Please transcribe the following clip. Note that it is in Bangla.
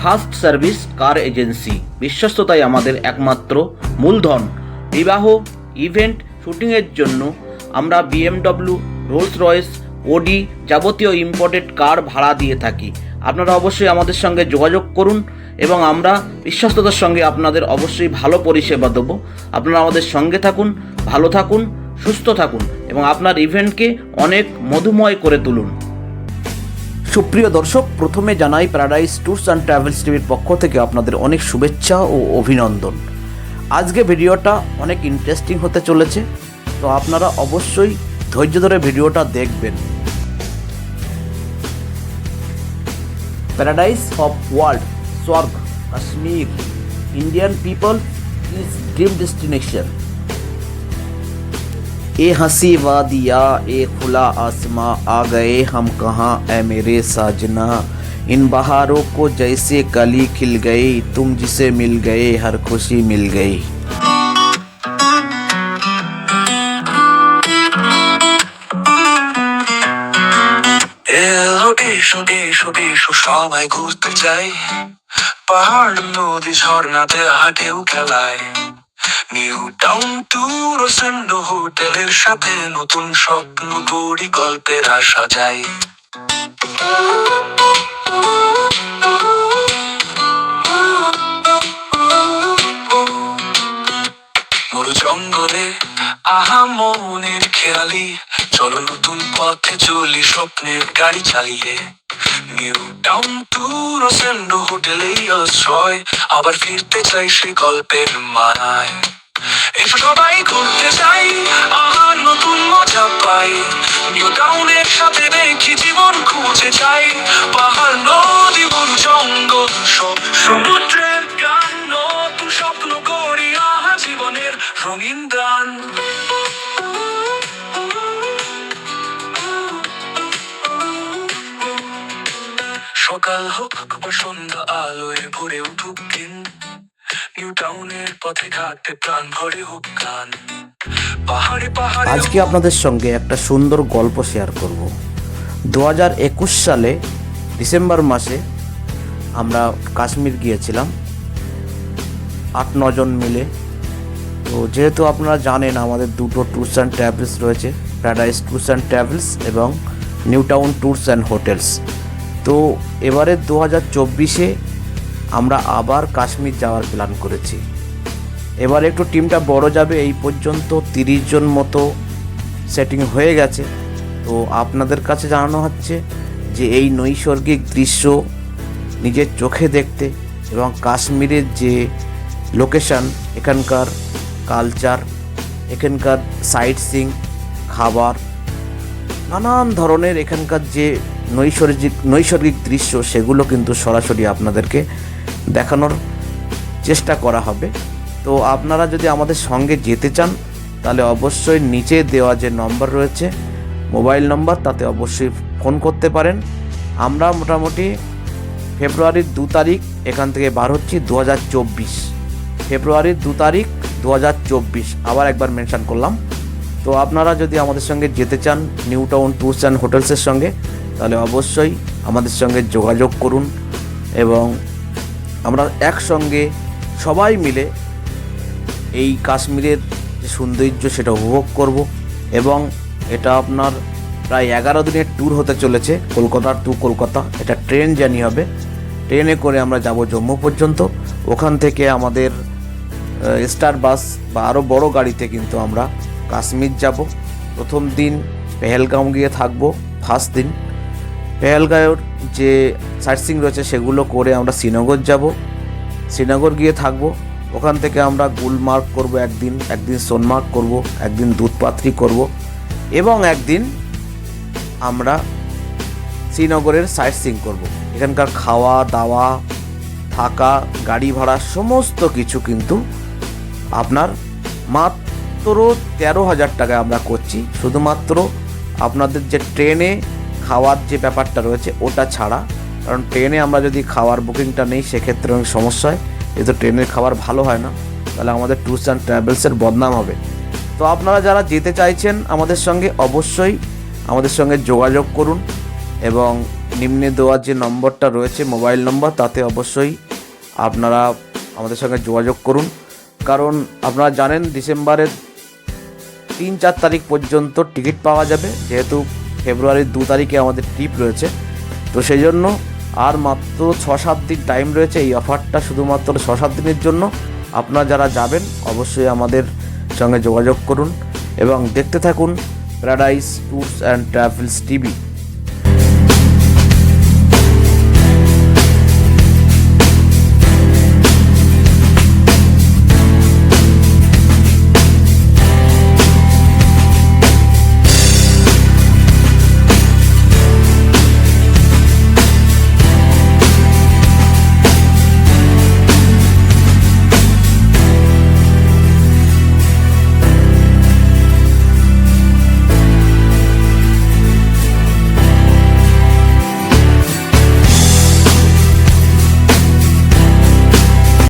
ফার্স্ট সার্ভিস কার এজেন্সি, বিশ্বস্ততাই আমাদের একমাত্র মূলধন। বিবাহ, ইভেন্ট, শুটিংয়ের জন্য আমরা BMW, রোলস রয়েস, ওডি যাবতীয় ইম্পোর্টেড কার ভাড়া দিয়ে থাকি। আপনারা অবশ্যই আমাদের সঙ্গে যোগাযোগ করুন এবং আমরা বিশ্বস্ততার সঙ্গে আপনাদের অবশ্যই ভালো পরিষেবা দেবো। আপনারা আমাদের সঙ্গে থাকুন, ভালো থাকুন, সুস্থ থাকুন এবং আপনার ইভেন্টকে অনেক মধুময় করে তুলুন। সুপ্রিয় দর্শক, প্রথমে জানাই প্যারাডাইস ট্যুরস অ্যান্ড ট্রাভেলস টিভির পক্ষ থেকে আপনাদের অনেক শুভেচ্ছা ও অভিনন্দন। আজকে ভিডিওটা অনেক ইন্টারেস্টিং হতে চলেছে, তো আপনারা অবশ্যই ধৈর্য ধরে ভিডিওটা দেখবেন। প্যারাডাইস অফ ওয়ার্ল্ড, স্বর্গ, Kashmir, Indian people is dream destination. ए हंसी वादिया ए खुला आसमां, आ गए हम कहाँ ए मेरे साजना। इन बहारों को जैसे कली खिल गई, तुम जिसे मिल गए हर खुशी मिल गई। সবাই ঘুরতে যাই, পাহাড় নদী ঝর্ণাতে হাটেও খেলায়। নিউ টাউন ট্যুর অ্যান্ড হোটেলের সাথে নতুন স্বপ্ন গড়ি, গল্পের আশা যায়। মরু জঙ্গলে আহা মনের খেয়ালি, চলো নতুন পথে চলি স্বপ্নের গাড়ি চালিয়ে। নিউ টাউন ট্যুর অ্যান্ড হোটেলেই আশ্রয়, আবার ফিরতে চাই সে গল্পের মানায়। এসো সবাই ঘুরতে যাই, আহার নতুন মজা পাই। নিউ টাউনের সাথে দেখি জীবন খুঁজে যাই, পাহাড় নদী মরু জঙ্গল সব সমুদ্রের গান, নতুন স্বপ্ন করি আহা জীবনের রঙিন দান। সকাল হোক বা সন্ধ্যা, আলোয় ভরে উঠুক দিন, নিউ টাউনের পথে ঘাটে প্রাণ ভরে হোক গান। পাহাড়ে পাহাড়ে আজকে আপনাদের সঙ্গে একটা সুন্দর গল্প শেয়ার করব। 2021 সালে ডিসেম্বর মাসে আমরা কাশ্মীর গিয়েছিলাম 8-9 জন মিলে। তো যেহেতু আপনারা জানেন আমাদের দুটো ট্যুরস অ্যান্ড ট্রাভেলস রয়েছে, প্যারাডাইস ট্যুরস অ্যান্ড ট্রাভেলস এবং new town tours and hotels. তো এবারে 2024-এ আমরা আবার কাশ্মীর যাওয়ার প্ল্যান করেছি। এবারে একটু টিমটা বড় যাবে, এই পর্যন্ত 30 জন মতো সেটিং হয়ে গেছে। তো আপনাদের কাছে জানানো হচ্ছে যে এই নৈসর্গিক দৃশ্য নিজের চোখে দেখতে এবং কাশ্মীরের যে লোকেশান, এখানকার কালচার, এখানকার সাইট সিইং, খাবার, নানান ধরনের এখানকার যে নৈসর্গিক দৃশ্য, সেগুলো কিন্তু সরাসরি আপনাদেরকে দেখানোর চেষ্টা করা হবে। তো আপনারা যদি আমাদের সঙ্গে যেতে চান তাহলে অবশ্যই নিচে দেওয়া যে নম্বর রয়েছে মোবাইল নম্বর, তাতে অবশ্যই ফোন করতে পারেন। আমরা মোটামুটি ফেব্রুয়ারির 2 তারিখ এখান থেকে বার হচ্ছি, 2024 ফেব্রুয়ারির 2 তারিখ 2024, আবার একবার মেনশন করলাম। তো আপনারা যদি আমাদের সঙ্গে যেতে চান নিউ টাউন ট্যুরস অ্যান্ড হোটেলসের সঙ্গে, তাহলে অবশ্যই আমাদের সঙ্গে যোগাযোগ করুন এবং আমরা একসঙ্গে সবাই মিলে এই কাশ্মীরের যে সৌন্দর্য সেটা উপভোগ করব। এবং এটা আপনার প্রায় 11 দিনের ট্যুর হতে চলেছে, কলকাতার টু কলকাতা। এটা ট্রেন জার্নি হবে, ট্রেনে করে আমরা যাব জম্মু পর্যন্ত। ওখান থেকে আমাদের স্টার বাস বা আরও বড় গাড়িতে কিন্তু আমরা কাশ্মীর যাব। প্রথম দিন পেহেলগাঁও গিয়ে থাকবো, ফার্স্ট দিন পেহেলগাঁওয়ের যে সাইট সিইং রয়েছে সেগুলো করে আমরা শ্রীনগর যাব, শ্রীনগর গিয়ে থাকবো। ওখান থেকে আমরা গুলমার্গ করব একদিন, সোনমার্গ করব, একদিন দুধপাথরি করব এবং একদিন আমরা শ্রীনগরের সাইট সিইং করব। এখানকার খাওয়া দাওয়া, থাকা, গাড়ি ভাড়া সমস্ত কিছু কিন্তু আপনার মাত্র 13,000 টাকায় আমরা করছি। শুধুমাত্র আপনাদের যে ট্রেনে খাওয়ার যে ব্যাপারটা রয়েছে ওটা ছাড়া, কারণ ট্রেনে আমরা যদি খাওয়ার বুকিংটা নেই সেক্ষেত্রে অনেক সমস্যা হয়, যেহেতু ট্রেনের খাবার ভালো হয় না, তাহলে আমাদের ট্যুরস অ্যান্ড ট্রাভেলসের বদনাম হবে। তো আপনারা যারা যেতে চাইছেন আমাদের সঙ্গে, অবশ্যই আমাদের সঙ্গে যোগাযোগ করুন এবং নিম্নে দেওয়া যে নম্বরটা রয়েছে মোবাইল নম্বর, তাতে অবশ্যই আপনারা আমাদের সঙ্গে যোগাযোগ করুন। কারণ আপনারা জানেন ডিসেম্বরের 3-4 তারিখ পর্যন্ত টিকিট পাওয়া যাবে, যেহেতু ফেব্রুয়ারির 2 তারিখে আমাদের ট্রিপ রয়েছে। তো সেই জন্য আর মাত্র 6-7 দিন টাইম রয়েছে। এই অফারটা শুধুমাত্র 6-7 দিনের জন্য। আপনারা যারা যাবেন অবশ্যই আমাদের সঙ্গে যোগাযোগ করুন এবং দেখতে থাকুন paradise tours and travels TV.